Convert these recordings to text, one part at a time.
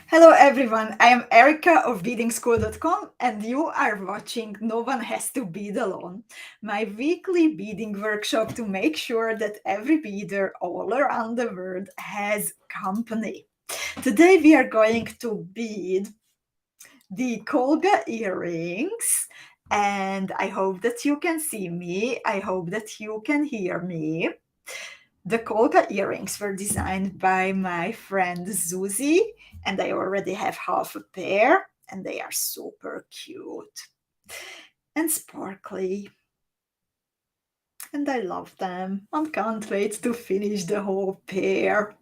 Hello everyone, I am Erica of beadingschool.com and you are watching No One Has to Bead Alone, my weekly beading workshop to make sure that every beader all around the world has company. Today we are going to bead the KOLGA earrings, and I hope that you can see me. I hope that you can hear me. The KOLGA earrings were designed by my friend Zuzi, and I already have half a pair, and they are super cute and sparkly. And I love them. I can't wait to finish the whole pair.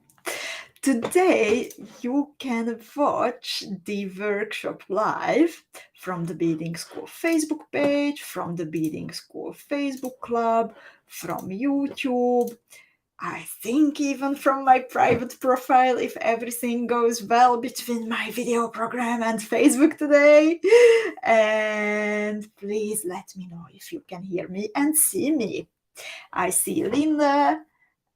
Today, you can watch the workshop live from the Beading School Facebook page, from the Beading School Facebook club, from YouTube, I think even from my private profile, if everything goes well between my video program and Facebook today. And please let me know if you can hear me and see me. I see Linda,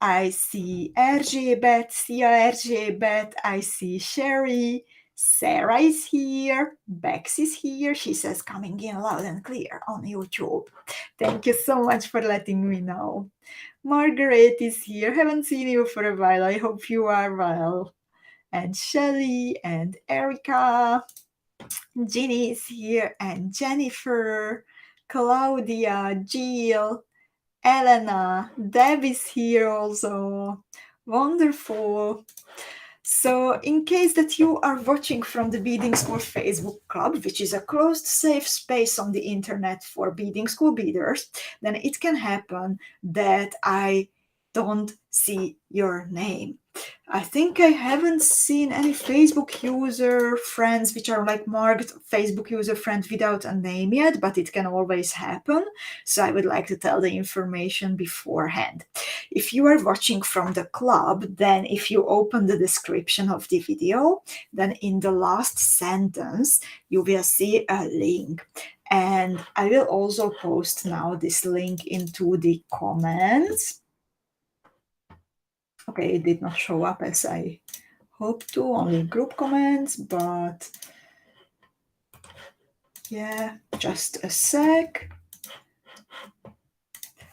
I see RJ Sia, I see Sherry, Sarah is here, Bex is here. She says coming in loud and clear on YouTube. Thank you so much for letting me know. Margaret is here. Haven't seen you for a while. I hope you are well. And Shelly and Erica. Ginny is here and Jennifer, Claudia, Jill, Elena, Deb is here also. Wonderful. So in case that you are watching from the Beading School Facebook Club, which is a closed safe space on the internet for beading school beaders, then it can happen that I don't see your name. I think I haven't seen any Facebook user friends which are like marked Facebook user friend without a name yet, but it can always happen. So I would like to tell the information beforehand. If you are watching from the club, then if you open the description of the video, then in the last sentence, you will see a link. And I will also post now this link into the comments. Okay, it did not show up as I hoped to, only group comments, but yeah, just a sec.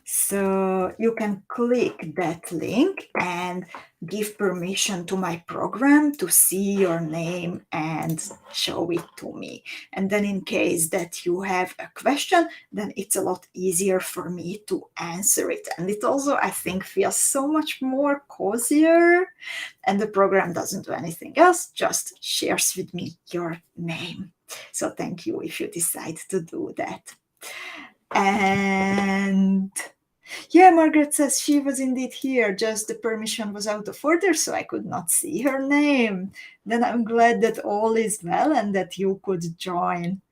So you can click that link and give permission to my program to see your name and show it to me. And then in case that you have a question, then it's a lot easier for me to answer it. And it also, I think, feels so much more cozier. And the program doesn't do anything else, just shares with me your name. So thank you if you decide to do that. And yeah, Margaret says she was indeed here, just the permission was out of order, so I could not see her name. Then I'm glad that all is well and that you could join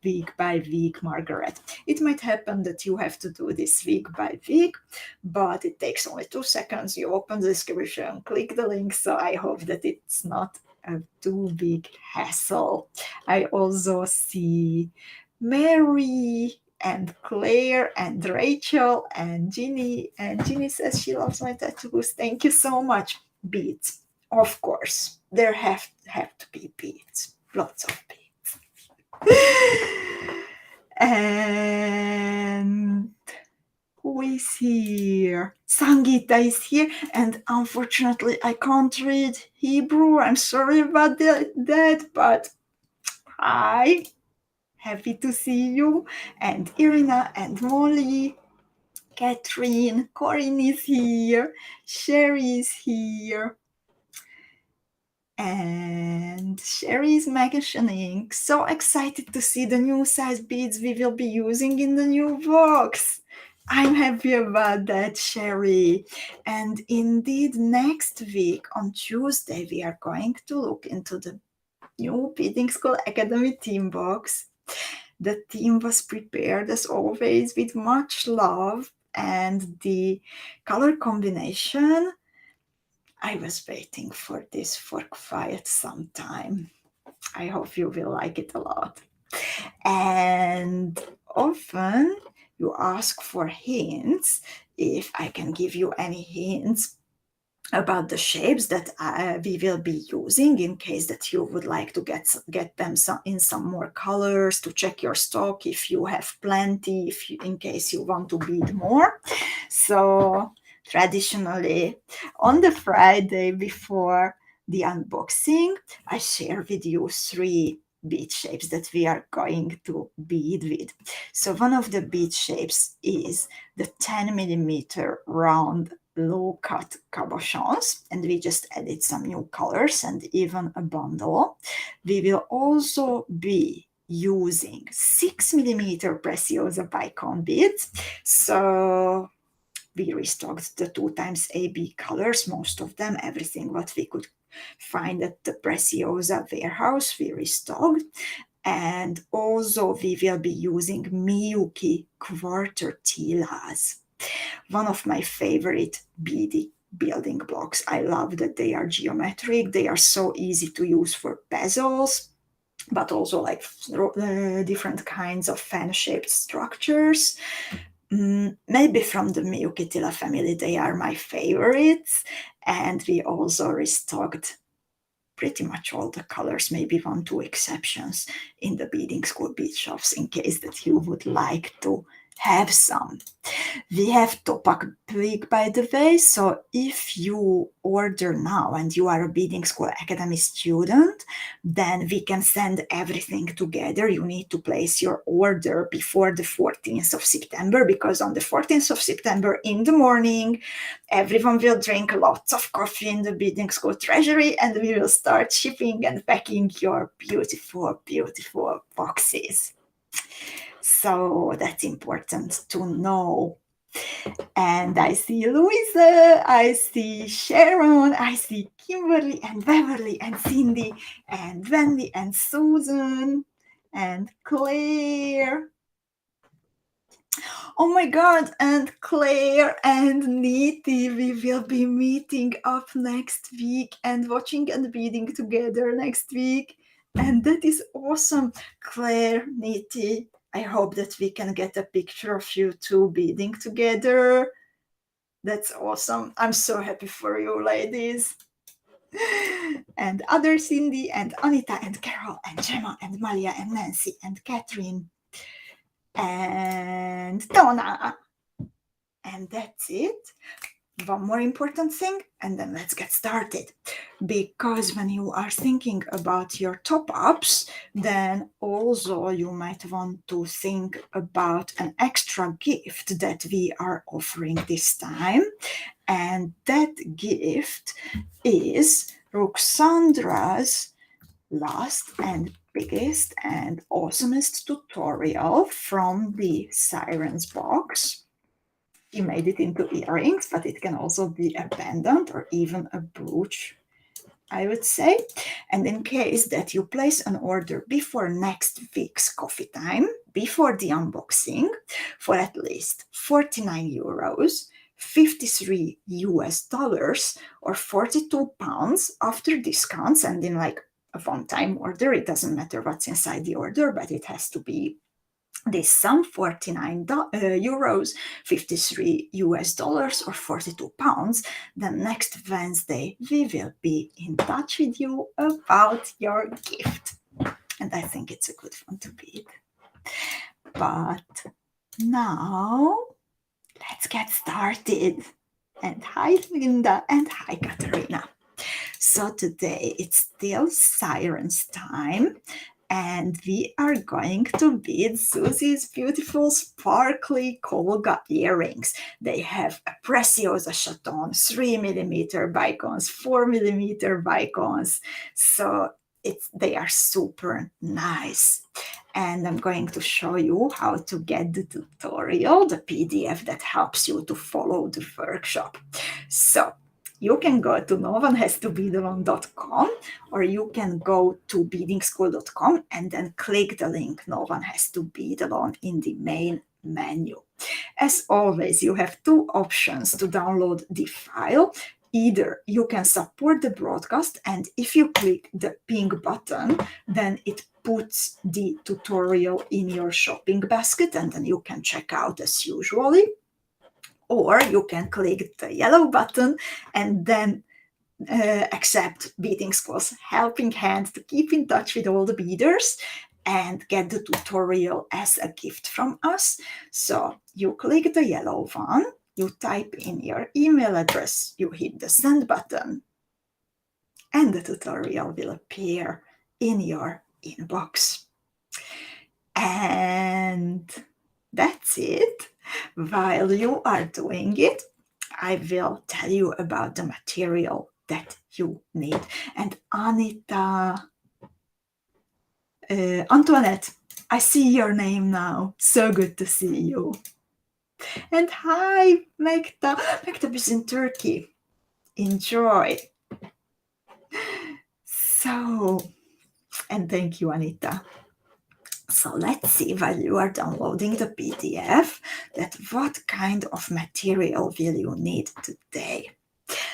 week by week, Margaret. It might happen that you have to do this week by week, but it takes only 2 seconds. You open the description, click the link, so I hope that it's not a too big hassle. I also see Mary and Claire and Rachel and Ginny. And Ginny says she loves my tattoos. Thank you so much. Beads. Of course. There have to be beads. Lots of beads. And who is here? Sangita is here. And unfortunately, I can't read Hebrew. I'm sorry about that, but hi. Happy to see you. And Irina and Molly, Catherine, Corinne is here, Sherry is here, and Sherry is mentioning, so excited to see the new size beads we will be using in the new box. I'm happy about that, Sherry. And indeed, next week on Tuesday, we are going to look into the new Beading School Academy theme box. The theme was prepared as always with much love, and the color combination, I was waiting for this for quite some time. I hope you will like it a lot. And often you ask for hints. If I can give you any hints, about the shapes that we will be using, in case that you would like to get them in some more colors, to check your stock if you have plenty, in case you want to bead more. So traditionally, on the Friday before the unboxing, I share with you 3 bead shapes that we are going to bead with. So one of the bead shapes is the 10 millimeter round low cut cabochons, and we just added some new colors and even a bundle. We will also be using 6 millimeter Preciosa bicone beads. So we restocked the 2x AB colors, most of them, everything what we could find at the Preciosa warehouse, we restocked. And also we will be using Miyuki quarter tilas, one of my favorite beady building blocks. I love that they are geometric, they are so easy to use for bezels, but also like different kinds of fan-shaped structures. Maybe from the Miyuki Delica family, they are my favorites. And we also restocked pretty much all the colors, maybe 1-2 exceptions, in the beading school bead shops, in case that you would like to have some. We have Topak Week, by the way, so if you order now and you are a Beading School Academy student, then we can send everything together. You need to place your order before the 14th of September, because on the 14th of September in the morning, everyone will drink lots of coffee in the Beading School treasury, and we will start shipping and packing your beautiful, beautiful boxes. So that's important to know. And I see Louisa, I see Sharon, I see Kimberly and Beverly and Cindy and Wendy and Susan and Claire. Oh my God, and Claire and Niti, we will be meeting up next week and watching and beading together next week. And that is awesome. Claire, Niti, I hope that we can get a picture of you two beading together. That's awesome. I'm so happy for you, ladies. And other Cindy and Anita and Carol and Gemma and Malia and Nancy and Catherine and Donna. And that's it. One more important thing, and then let's get started. Because when you are thinking about your top-ups, then also you might want to think about an extra gift that we are offering this time. And that gift is Ruxandra's last and biggest and awesomest tutorial from the Sirens box. She made it into earrings, but it can also be a pendant or even a brooch, I would say. And in case that you place an order before next week's coffee time, before the unboxing, for at least 49 euros, 53 US dollars, or 42 pounds after discounts, and in like a one-time order, it doesn't matter what's inside the order, but it has to be this sum, 49 euros, 53 US dollars, or 42 pounds, then next Wednesday we will be in touch with you about your gift. And I think it's a good one to bead. But now let's get started. And hi Linda, and hi Katerina. So today it's still Sirens time, and we are going to bead Susie's beautiful sparkly KOLGA earrings. They have a Preciosa chaton, 3 millimeter bicones, 4 millimeter bicones. So they are super nice. And I'm going to show you how to get the tutorial, the PDF that helps you to follow the workshop. So you can go to noonehas2beadalone.com, or you can go to beadingschool.com and then click the link No One Has to Bead Alone in the main menu. As always, you have 2 options to download the file. Either you can support the broadcast, and if you click the pink button, then it puts the tutorial in your shopping basket, and then you can check out as usually. Or you can click the yellow button and then accept beading school's helping hand to keep in touch with all the beaders and get the tutorial as a gift from us. So you click the yellow one, you type in your email address, you hit the send button, and the tutorial will appear in your inbox. And that's it. While you are doing it, I will tell you about the material that you need. And Antoinette, I see your name now. So good to see you. And hi, Mekta. Mekta is in Turkey. Enjoy. So, and thank you, Anita. So let's see, while you are downloading the PDF, that what kind of material will you need today.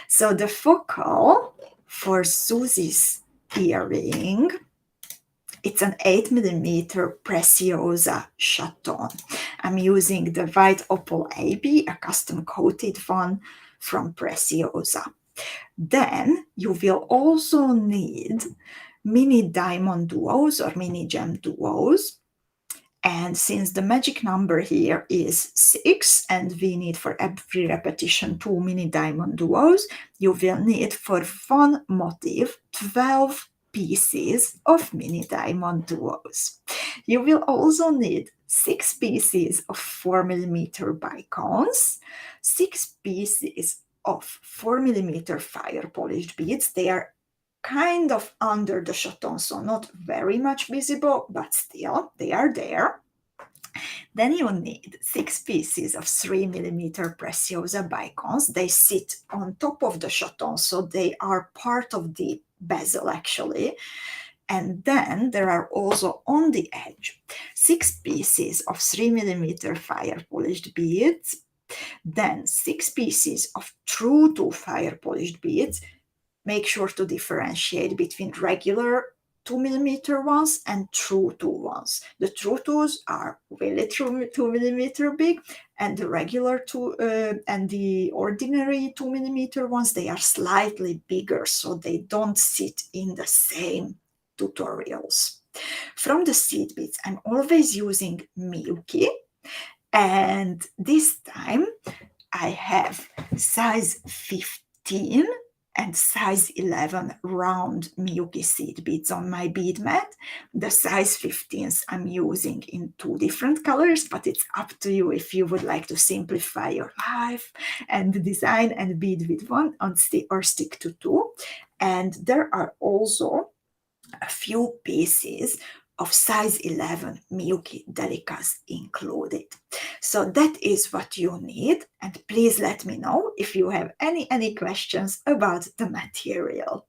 So the focal for Susie's earring, it's an 8mm Preciosa chaton. I'm using the white opal AB, a custom coated one from Preciosa. Then you will also need Mini DiamonDuos or Mini Gem Duos. And since the magic number here is 6, and we need for every repetition 2 Mini DiamonDuos, you will need for one motif 12 pieces of Mini DiamonDuos. You will also need 6 pieces of 4mm bicones, 6 pieces of 4mm fire polished beads. They are kind of under the chaton, so not very much visible, but still they are there. Then you need 6 pieces of 3mm Preciosa bicones. They sit on top of the chaton, so they are part of the bezel actually. And then there are also on the edge 6 pieces of 3mm fire polished beads, then 6 pieces of true to fire polished beads. Make sure to differentiate between regular 2mm ones and true to ones. The true twos are really 2mm big, and the regular and the ordinary 2mm ones, they are slightly bigger, so they don't sit in the same tutorials. From the seed beads, I'm always using Miyuki, and this time I have size 15 and size 11 round Miyuki seed beads on my bead mat. The size 15s I'm using in 2 different colors, but it's up to you if you would like to simplify your life and design and bead with one or stick to 2. And there are also a few pieces of size 11 Miyuki Delicas included. So that is what you need, and please let me know if you have any questions about the material.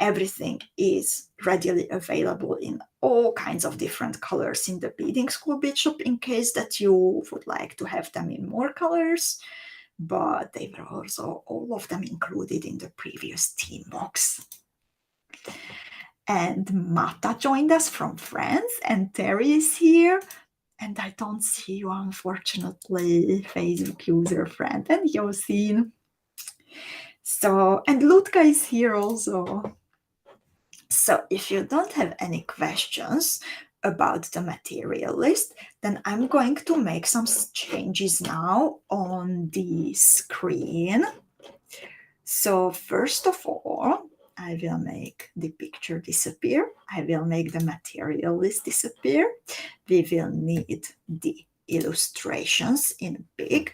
Everything is readily available in all kinds of different colors in the Beading School bead shop in case that you would like to have them in more colors, but they were also all of them included in the previous team box. And Mata joined us from France, and Terry is here. And I don't see you, unfortunately, Facebook user friend, and Yosin. So, and Lutka is here also. So if you don't have any questions about the material list, then I'm going to make some changes now on the screen. So first of all, I will make the picture disappear. I will make the material list disappear. We will need the illustrations in big,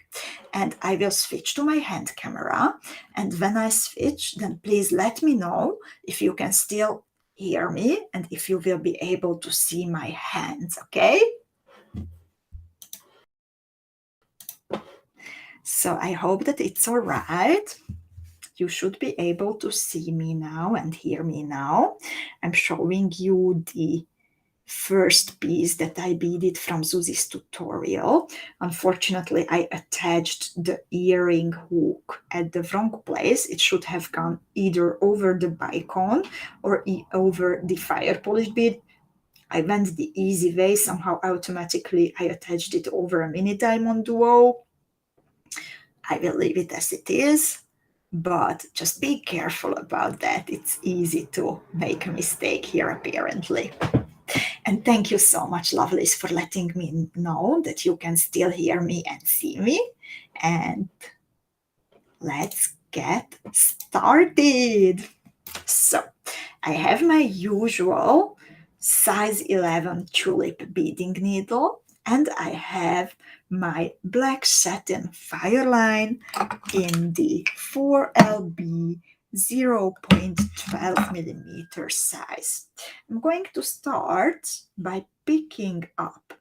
and I will switch to my hand camera. And when I switch, then please let me know if you can still hear me and if you will be able to see my hands, okay? So I hope that it's all right. You should be able to see me now and hear me now. I'm showing you the first piece that I beaded from Susie's tutorial. Unfortunately, I attached the earring hook at the wrong place. It should have gone either over the bicone or over the fire polish bead. I went the easy way. Somehow automatically I attached it over a Mini DiamonDuo. I will leave it as it is. but just be careful about that. It's easy to make a mistake here, apparently. And thank you so much, lovelies, for letting me know that you can still hear me and see me. And let's get started. So, I have my usual size 11 tulip beading needle, and I have my black satin fireline in the 4LB 0.12 millimeter size. I'm going to start by picking up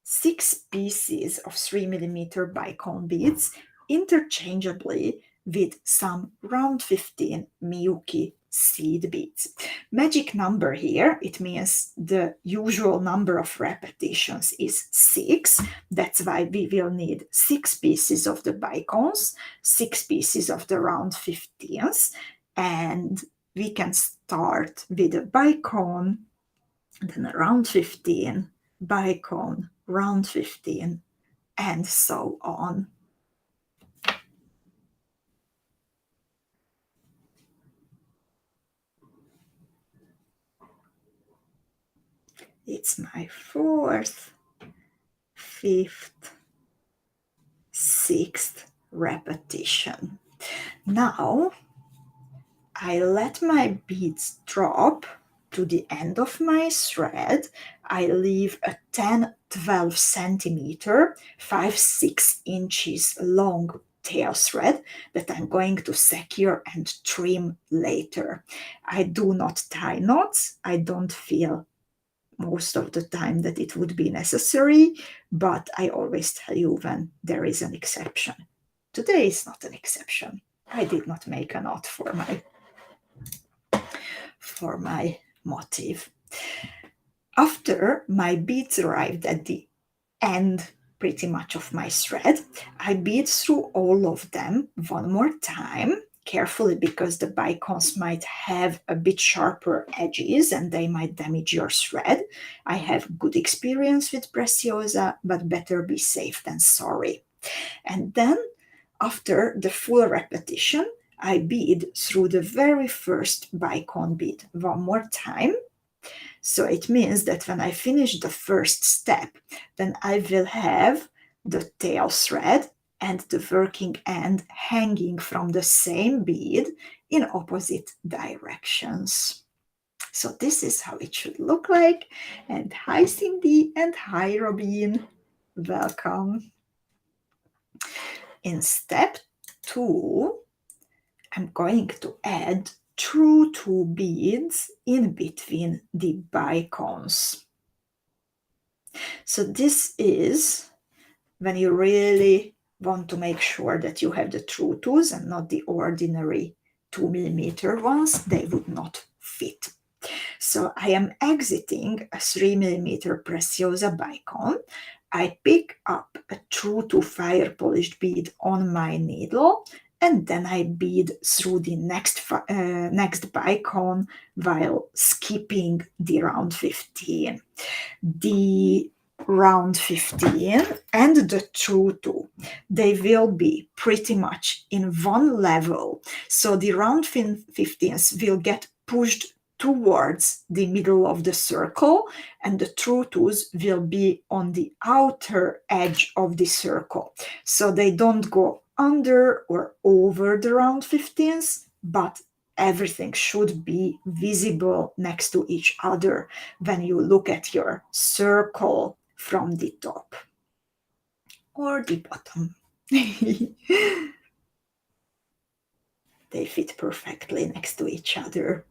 6 pieces of 3 millimeter bicone beads interchangeably with some round 15 Miyuki seed beads. Magic number here, it means the usual number of repetitions is 6. That's why we will need 6 pieces of the bicones, 6 pieces of the round 15s, and we can start with a bicone, then a round 15, bicone, round 15, and so on. It's my 4th, 5th, 6th repetition. Now I let my beads drop to the end of my thread. I leave a 10-12 centimeter, 5-6 inches long tail thread that I'm going to secure and trim later. I do not tie knots. I don't feel most of the time that it would be necessary, but I always tell you when there is an exception. Today is not an exception. I did not make a knot for my motif. After my beads arrived at the end pretty much of my thread, I bead through all of them one more time, carefully, because the bicones might have a bit sharper edges and they might damage your thread. I have good experience with Preciosa, but better be safe than sorry. And then after the full repetition, I bead through the very first bicone bead one more time. So it means that when I finish the first step, then I will have the tail thread and the working end hanging from the same bead in opposite directions. So this is how it should look like. And hi Cindy and hi Robin, welcome. In step 2, I'm going to add true 2 beads in between the bicones. So this is when you really want to make sure that you have the true 2s and not the ordinary 2 millimeter ones. They would not fit. So I am exiting a 3 millimeter Preciosa bicone. I pick up a true to fire polished bead on my needle, and then I bead through the next bicone while skipping the round 15. The round 15 and the true 2, they will be pretty much in one level. So the round 15s will get pushed towards the middle of the circle, and the true 2s will be on the outer edge of the circle. So they don't go under or over the round 15s, but everything should be visible next to each other when you look at your circle from the top or the bottom. They fit perfectly next to each other.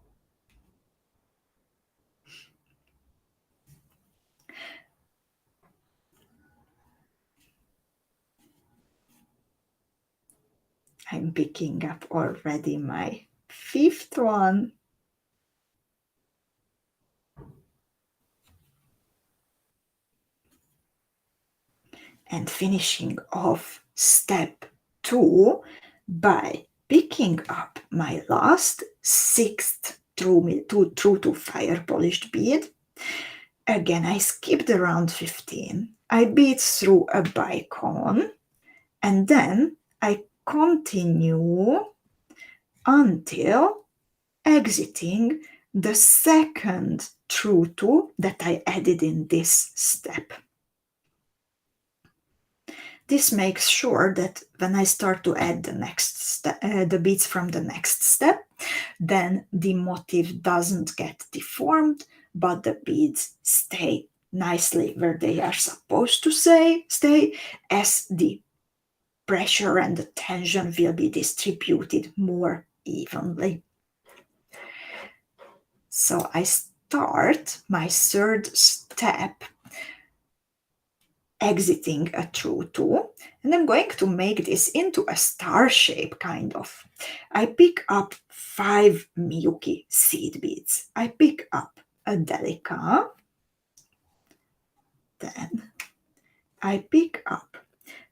I'm picking up already my 5th one. And finishing off step 2 by picking up my last 6th true to fire polished bead. Again, I skipped the round 15. I bead through a bicone, and then I continue until exiting the second true two that I added in this step. This makes sure that when I start to add the beads from the next step, then the motif doesn't get deformed, but the beads stay nicely where they are supposed to stay, as the pressure and the tension will be distributed more evenly. So I start my third step exiting a true two, and I'm going to make this into a star shape, kind of. I pick up 5 Miyuki seed beads. I pick up a Delica, then I pick up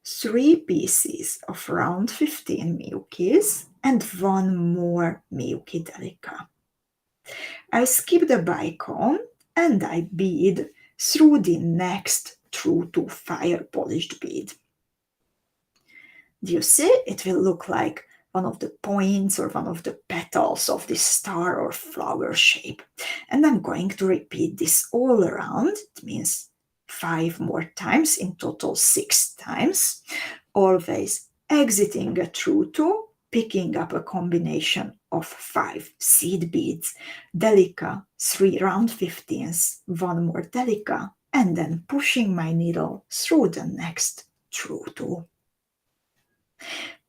3 pieces of round 15 Miyukis and 1 more Miyuki Delica. I skip the bicone and I bead through the next true to fire polished bead. Do you see? It will look like one of the points or one of the petals of this star or flower shape. And I'm going to repeat this all around. It means 5 more times, in total 6 times, always exiting a true two, picking up a combination of 5 seed beads, Delica, 3 round 15s, 1 more Delica, and then pushing my needle through the next true two.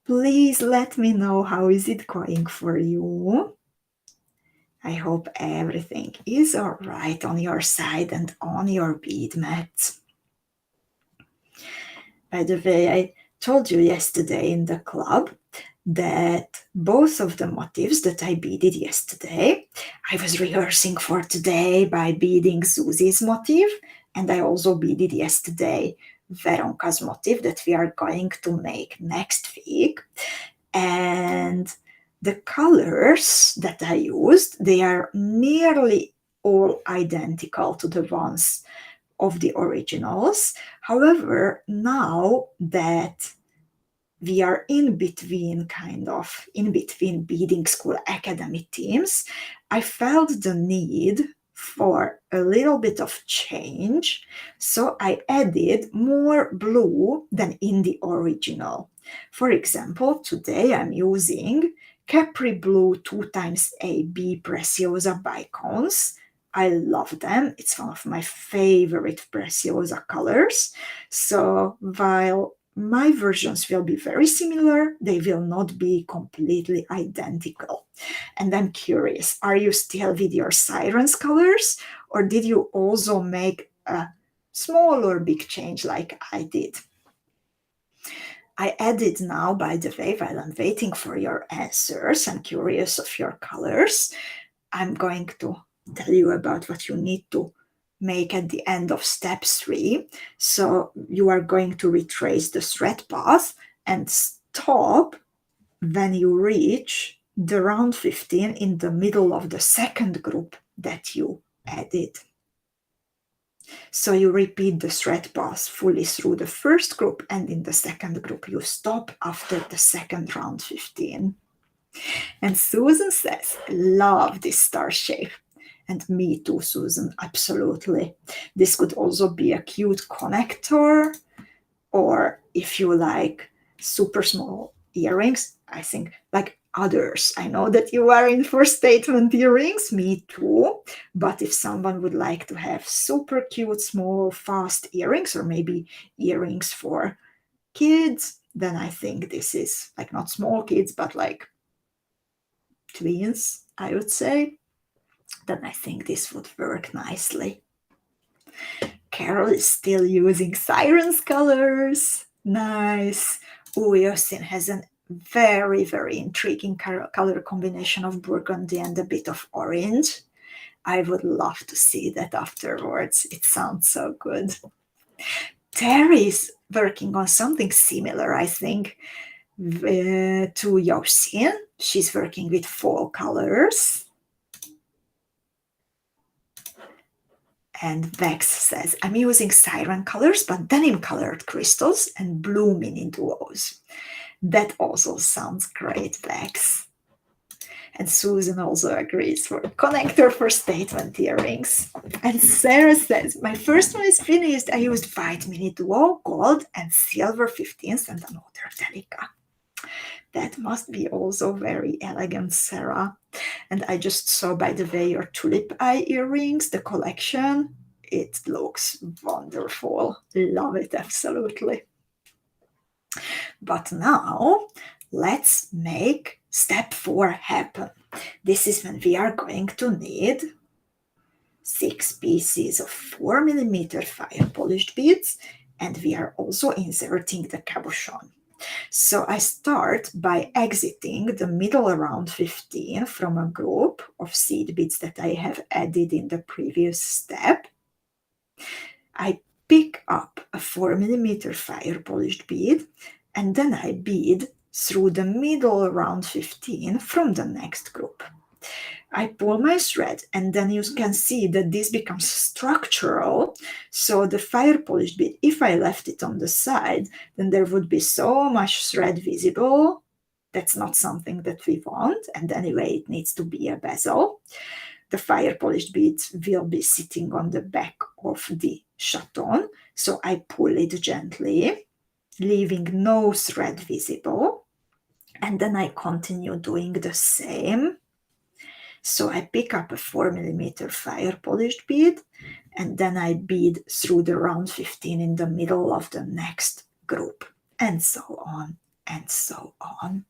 Please let me know how is it going for you. I hope everything is all right on your side and on your bead mat. By the way, I told you yesterday in the club that both of the motifs that I beaded yesterday, I was rehearsing for today by beading Susie's motif, and I also beaded yesterday Veronka's motif that we are going to make next week. And the colors that I used, they are nearly all identical to the ones of the originals. However, now that we are in between beading school academy teams, I felt the need for a little bit of change, so I added more blue than in the original. For example, today I'm using Capri Blue 2xAB Preciosa bicones. I love them. It's one of my favorite Preciosa colors. So while my versions will be very similar, they will not be completely identical. And I'm curious, are you still with your Sirens colors, or did you also make a small or big change like I did? I added now, by the way, while I'm waiting for your answers, I'm curious of your colors, I'm going to tell you about what you need to make at the end of step 3. So you are going to retrace the thread path and stop when you reach the round 15 in the middle of the second group that you added. So you repeat the thread path fully through the first group, and in the second group you stop after the second round 15. And Susan says, love this star shape. And me too, Susan, absolutely. This could also be a cute connector, or if you like super small earrings, I think, like others. I know that you are in for statement earrings, me too. But if someone would like to have super cute, small, fast earrings, or maybe earrings for kids, then I think this is like not small kids, but like twins, I would say. Then I think this would work nicely. Carol is still using Sirens colors. Nice. Justin has a very, very intriguing color combination of burgundy and a bit of orange. I would love to see that afterwards. It sounds so good. Terry is working on something similar, I think, to Yosin. She's working with fall colors. And Vex says, I'm using siren colors, but denim colored crystals and blue mini duos. That also sounds great, Vex. And Susan also agrees for connector for statement earrings. And Sarah says, my first one is finished. I used white Mini Duo, gold and silver 15s and another Delica. That must be also very elegant, Sarah. And I just saw, by the way, your tulip eye earrings, the collection. It looks wonderful. Love it, absolutely. But now, let's make step 4 happen. This is when we are going to need 6 pieces of 4mm fire polished beads, and we are also inserting the cabochon. So I start by exiting the middle round 15 from a group of seed beads that I have added in the previous step. I pick up a 4mm fire polished bead, and then I bead through the middle round 15 from the next group. I pull my thread, and then you can see that this becomes structural. So the fire polished bead, if I left it on the side, then there would be so much thread visible. That's not something that we want, and anyway, it needs to be a bezel. The fire polished beads will be sitting on the back of the chaton, so I pull it gently, leaving no thread visible, and then I continue doing the same. So I pick up a 4mm fire polished bead, and then I bead through the round 15 in the middle of the next group, and so on and so on.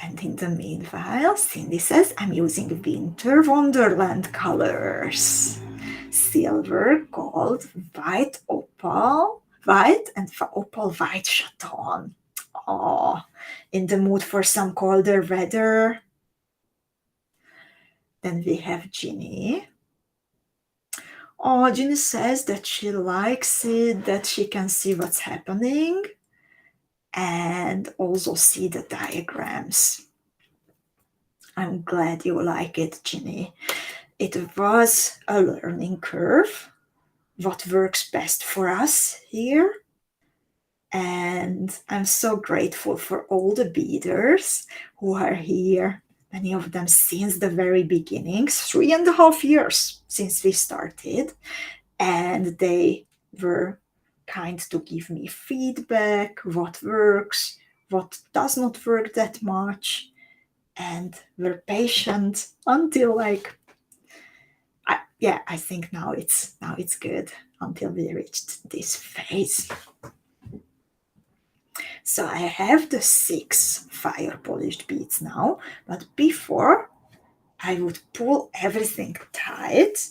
And in the meanwhile, Cindy says, I'm using Winter Wonderland colors. Silver, gold, white opal, white and opal white chaton. Oh, in the mood for some colder weather. Then we have Ginny. Oh, Ginny says that she likes it, that she can see what's happening and also see the diagrams. I'm glad you like it, Ginny. It was a learning curve, what works best for us here. And I'm so grateful for all the beaders who are here, many of them since the very beginning, 3.5 years since we started. And they were kind to give me feedback, what works, what does not work that much, and were patient until I think now it's good until we reached this phase. So I have the 6 fire polished beads now, but before I would pull everything tight,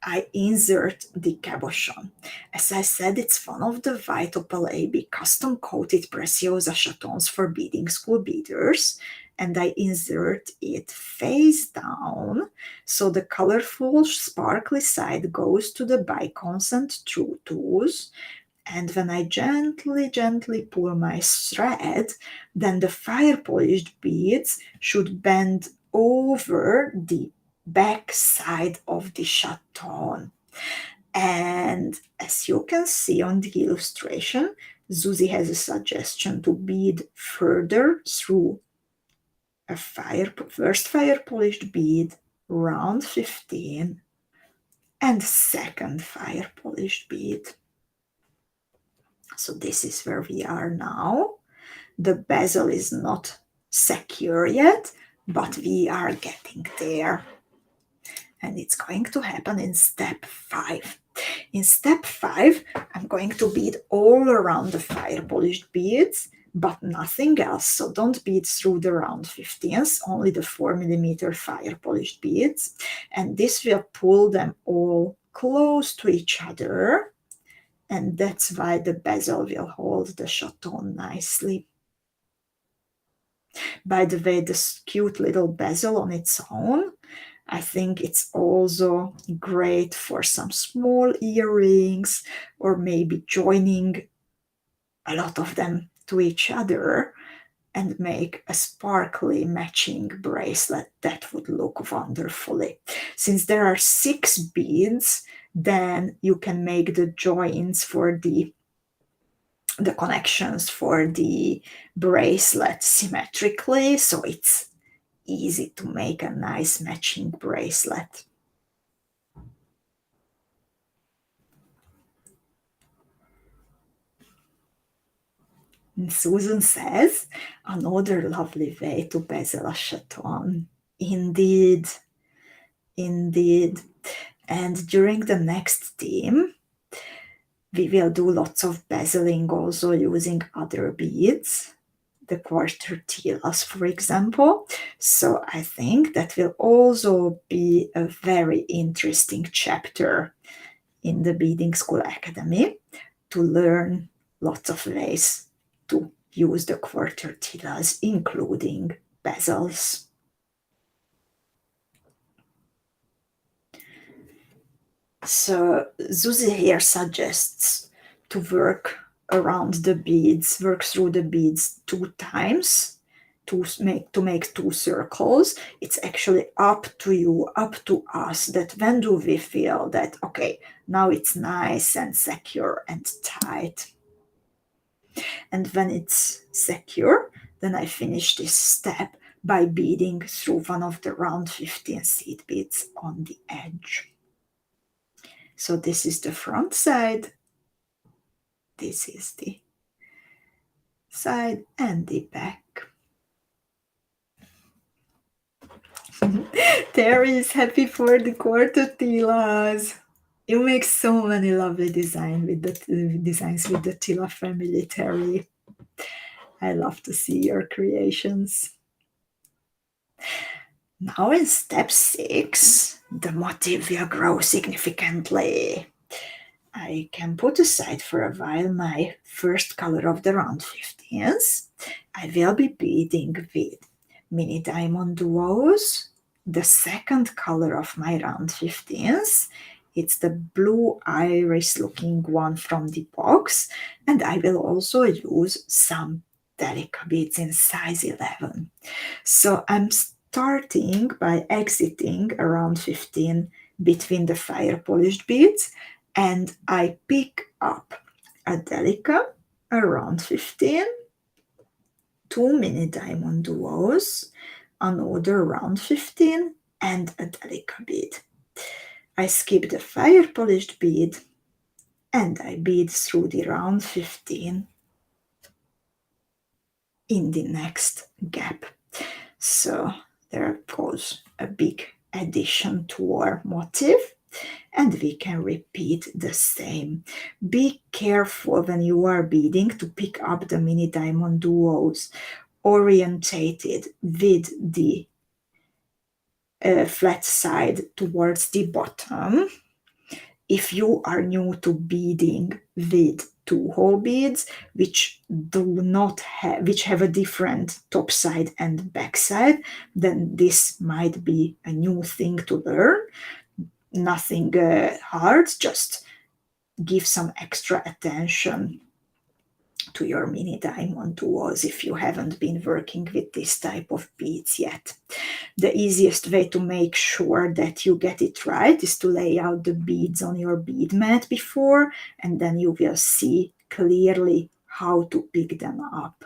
I insert the cabochon. As I said, it's one of the white opal AB custom coated Preciosa chatons for beading school beaders, and I insert it face down, so the colorful sparkly side goes to the bicones and true toes. And when I gently pull my thread, then the fire polished beads should bend over the back side of the chaton. And as you can see on the illustration, Susie has a suggestion to bead further through a first fire polished bead, round 15, and second fire polished bead. So this is where we are now. The bezel is not secure yet, but we are getting there. And it's going to happen in step 5. In step 5, I'm going to bead all around the fire polished beads, but nothing else. So don't bead through the round 15s, only the 4mm fire polished beads. And this will pull them all close to each other. And that's why the bezel will hold the chaton nicely. By the way, this cute little bezel on its own, I think it's also great for some small earrings, or maybe joining a lot of them to each other and make a sparkly matching bracelet that would look wonderfully. Since there are 6 beads, then you can make the joins for the the connections for the bracelet symmetrically, so it's easy to make a nice matching bracelet. And Susan says, another lovely way to bezel a chaton. Indeed, indeed. And during the next theme, we will do lots of bezeling also using other beads, the quarter-tillas, for example. So I think that will also be a very interesting chapter in the Beading School Academy to learn lots of ways to use the quarter-tillas, including bezels. So Zuzi here suggests to work around the beads, work through the beads 2 times to make 2 circles. It's actually up to you, up to us, that when do we feel that, okay, now it's nice and secure and tight. And when it's secure, then I finish this step by beading through one of the round 15 seed beads on the edge. So this is the front side, this is the side and the back. Terry is happy for the quarter-tillas. You make so many lovely designs with the Tilla family, Terry. I love to see your creations. Now in step 6, the motif will grow significantly. I can put aside for a while my first color of the round 15s. I will be beading with Mini DiamonDuos, the second color of my round 15s. It's the blue iris looking one from the box, and I will also use some Delica beads in size 11. So I'm starting by exiting around 15 between the fire polished beads, and I pick up a Delica around 15, 2 Mini DiamonDuos, another around 15, and a Delica bead. I skip the fire polished bead and I bead through the round 15 in the next gap. So there goes a big addition to our motif, and we can repeat the same. Be careful when you are beading to pick up the Mini DiamonDuos orientated with the flat side towards the bottom. If you are new to beading with 2-hole beads, which have a different top side and back side, then this might be a new thing to learn. Nothing hard, just give some extra attention to your Mini DiamonDuos if you haven't been working with this type of beads yet. The easiest way to make sure that you get it right is to lay out the beads on your bead mat before, and then you will see clearly how to pick them up.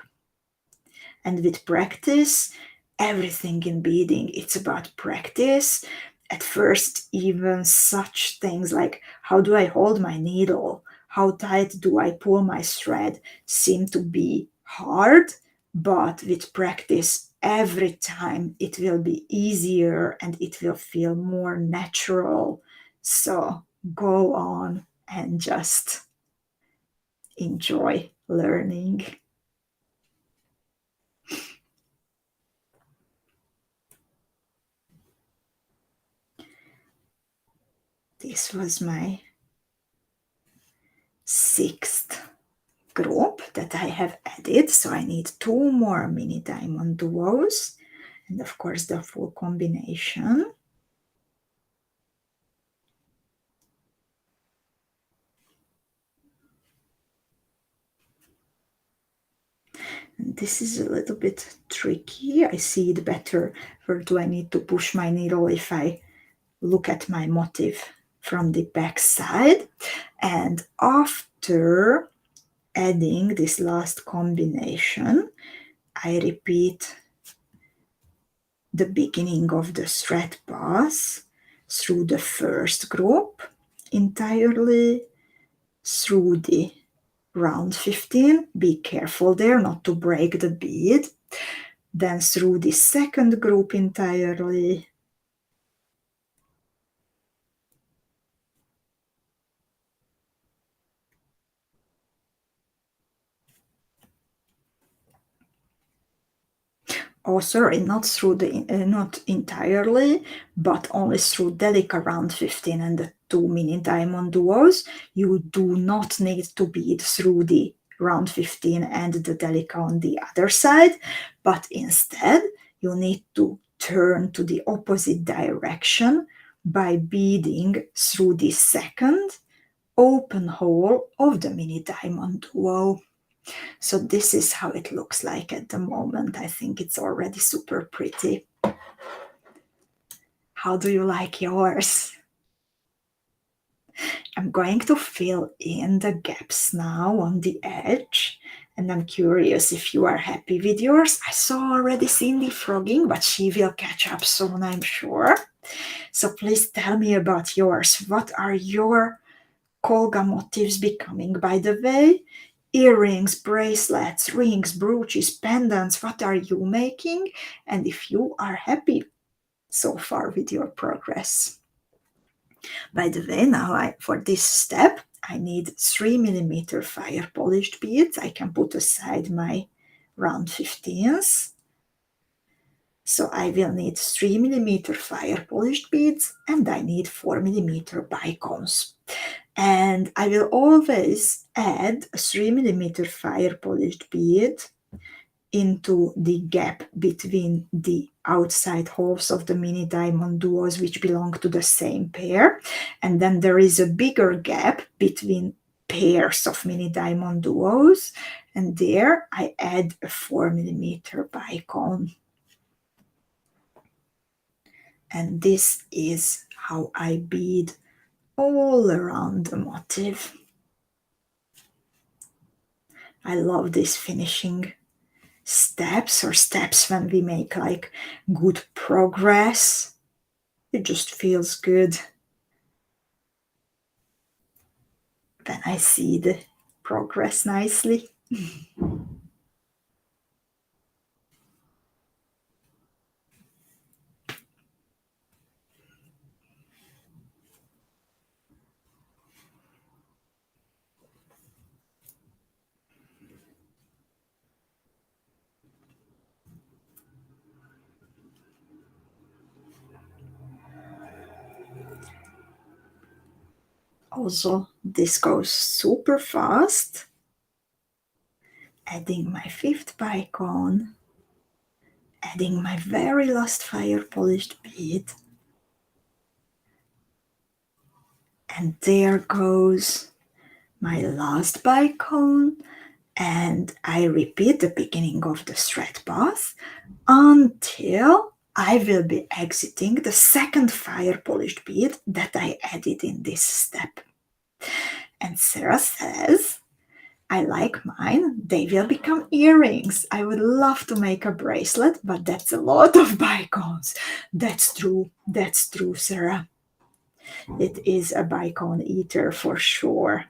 And with practice, everything in beading, it's about practice. At first, even such things like how do I hold my needle, how tight do I pull my thread, seem to be hard, but with practice, every time it will be easier and it will feel more natural. So go on and just enjoy learning. This was my 6th group that I have added, so I need 2 more Mini DiamonDuos, and of course the full combination. And this is a little bit tricky. I see it better. Where do I need to push my needle if I look at my motif from the back side? And after adding this last combination, I repeat the beginning of the thread pass through the first group entirely, through the round 15, be careful there not to break the bead, then through the second group entirely, oh sorry, not through the not entirely, but only through Delica round 15 and the 2 mini diamond duos. You do not need to bead through the round 15 and the Delica on the other side, but instead you need to turn to the opposite direction by beading through the second open hole of the mini diamond duo. So this is how it looks like at the moment. I think it's already super pretty. How do you like yours? I'm going to fill in the gaps now on the edge, and I'm curious if you are happy with yours. I saw already Cindy frogging, but she will catch up soon, I'm sure. So please tell me about yours. What are your KOLGA motifs becoming, by the way? Earrings, bracelets, rings, brooches, pendants, what are you making? And if you are happy so far with your progress. By the way, now for this step, I need 3mm fire polished beads. I can put aside my round 15s. So I will need 3mm fire polished beads, and I need 4mm bicones. And I will always add a 3mm fire polished bead into the gap between the outside holes of the mini diamond duos, which belong to the same pair. And then there is a bigger gap between pairs of mini diamond duos, and there I add a 4mm bicone. And this is how I bead all around the motif. I love this finishing steps when we make like good progress. It just feels good when I see the progress nicely. Also, this goes super fast. Adding my 5th bicone, adding my very last fire polished bead, and there goes my last bicone, and I repeat the beginning of the thread path until I will be exiting the second fire polished bead that I added in this step. And Sarah says, I like mine, they will become earrings. I would love to make a bracelet, but that's a lot of bicones. That's true, Sarah. It is a bicone eater for sure.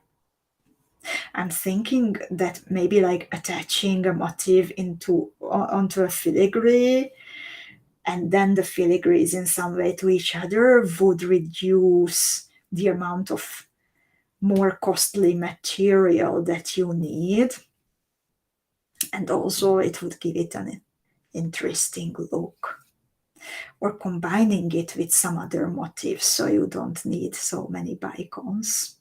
I'm thinking that maybe like attaching a motif onto a filigree, and then the filigrees in some way to each other would reduce the amount of more costly material that you need, and also it would give it an interesting look. Or combining it with some other motifs so you don't need so many bicones.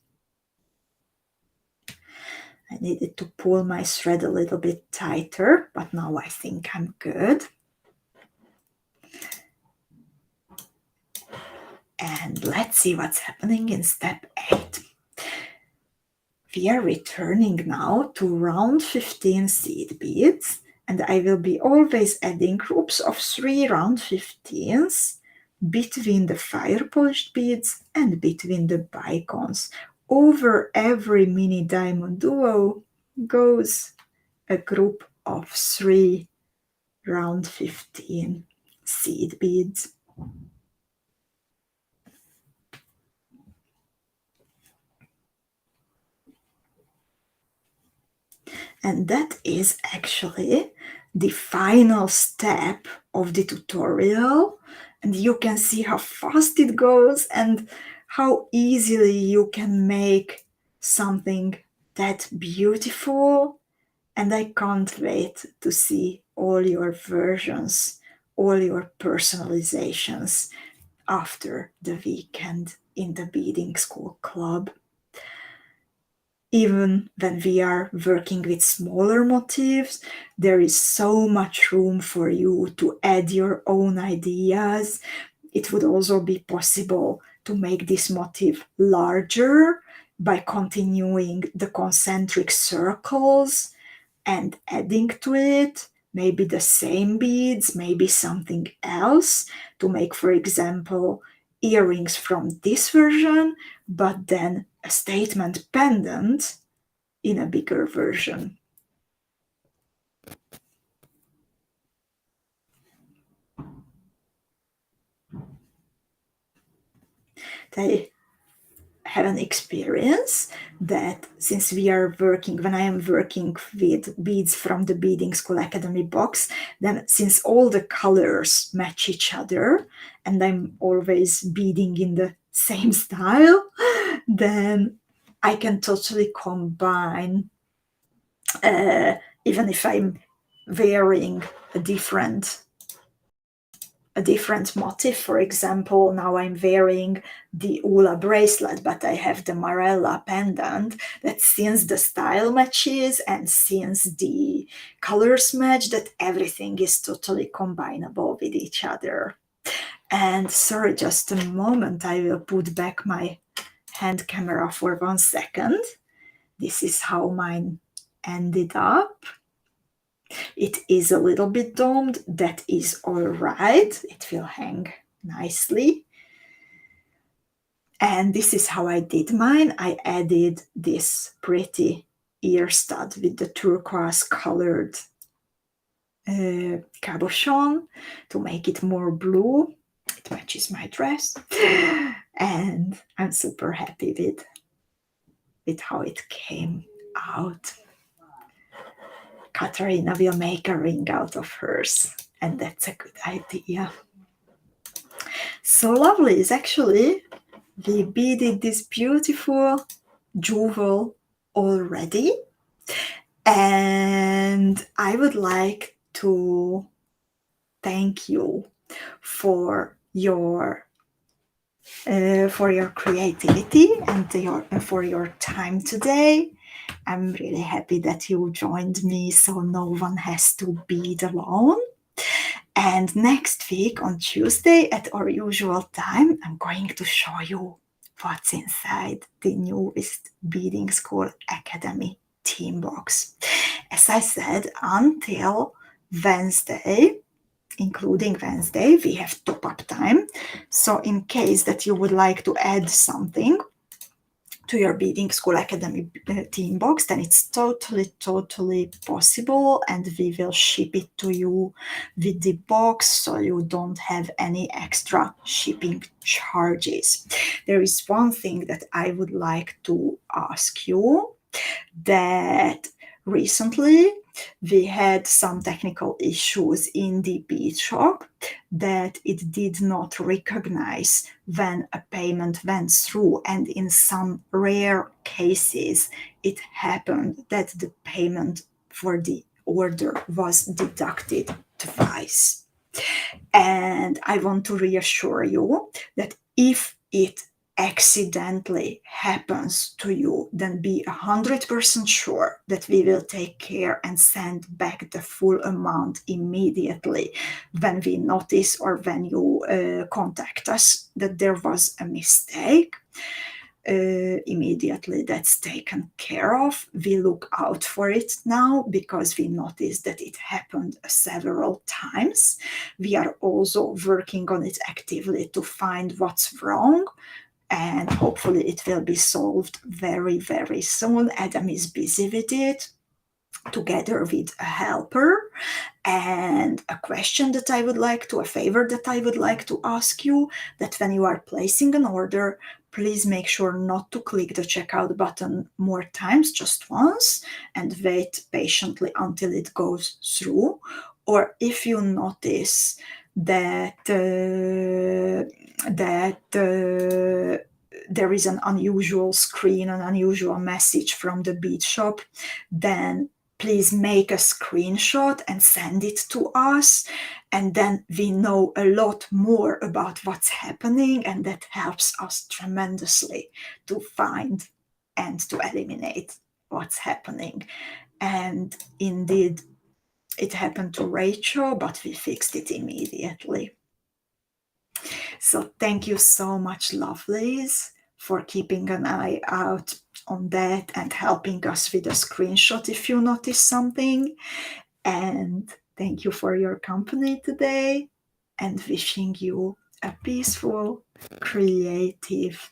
I needed to pull my thread a little bit tighter, but now I think I'm good. And let's see what's happening in step 8. We are returning now to round 15 seed beads, and I will be always adding groups of 3 round 15s between the fire polished beads and between the bicones over every mini diamond duo goes a group of 3 round 15 seed beads. And that is actually the final step of the tutorial. And you can see how fast it goes and how easily you can make something that beautiful. And I can't wait to see all your versions, all your personalizations after the weekend in the Beading School Club. Even when we are working with smaller motifs, there is so much room for you to add your own ideas. It would also be possible to make this motif larger by continuing the concentric circles and adding to it maybe the same beads, maybe something else to make, for example, earrings from this version, but then a statement pendant in a bigger version. I have an experience that since when I am working with beads from the Beading School Academy box, then since all the colors match each other and I'm always beading in the same style, then I can totally combine, even if I'm wearing a different motif. For example, now I'm wearing the Ula bracelet, but I have the Marella pendant, that since the style matches and since the colors match, that everything is totally combinable with each other. And sorry, just a moment, I will put back my hand camera for 1 second. This is how mine ended up. It is a little bit domed. That is all right. It will hang nicely. And this is how I did mine. I added this pretty ear stud with the turquoise colored cabochon to make it more blue. It matches my dress. And I'm super happy with how it came out. Katarina will make a ring out of hers, and that's a good idea. So lovely. Is actually, we beaded this beautiful jewel already, and I would like to thank you for your creativity and for your time today. I'm really happy that you joined me, so no one has to bead alone. And next week on Tuesday at our usual time, I'm going to show you what's inside the newest Beading School Academy team box. As I said, until Wednesday, including Wednesday, we have top-up time. So in case that you would like to add something to your Beading School Academy team box, then it's totally possible, and we will ship it to you with the box, so you don't have any extra shipping charges. There is one thing that I would like to ask you, that recently we had some technical issues in the Bead shop, that it did not recognize when a payment went through, and in some rare cases it happened that the payment for the order was deducted twice. And I want to reassure you that if it accidentally happens to you, then be 100% sure that we will take care and send back the full amount immediately when we notice, or when you contact us, that there was a mistake. Immediately that's taken care of. We look out for it now because we noticed that it happened several times. We are also working on it actively to find what's wrong, and hopefully it will be solved very soon. Adam is busy with it, together with a helper. And a question that I would like to, a favor that I would like to ask you, that when you are placing an order, please make sure not to click the checkout button more times, just once, and wait patiently until it goes through. Or if you notice that there is an unusual screen, an unusual message from the bead shop, then please make a screenshot and send it to us, and then we know a lot more about what's happening, and that helps us tremendously to find and to eliminate what's happening. And indeed, it happened to Rachel, but we fixed it immediately. So thank you so much, lovelies, for keeping an eye out on that and helping us with a screenshot if you notice something. And thank you for your company today, and wishing you a peaceful, creative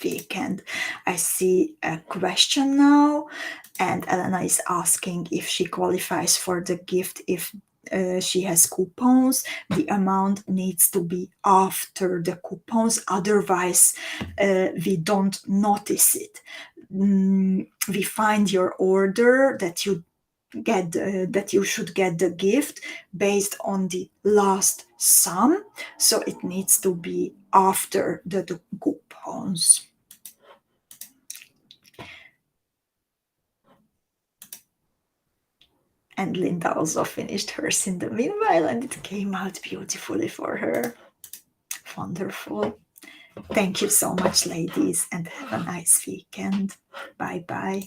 weekend. I see a question now, and Elena is asking if she qualifies for the gift if she has coupons. The amount needs to be after the coupons, otherwise we don't notice it. We find your order that you get that you should get the gift based on the last sum, so it needs to be after the coupons. And Linda also finished hers in the meanwhile, and it came out beautifully for her. Wonderful. Thank you so much, ladies, and have a nice weekend. Bye bye.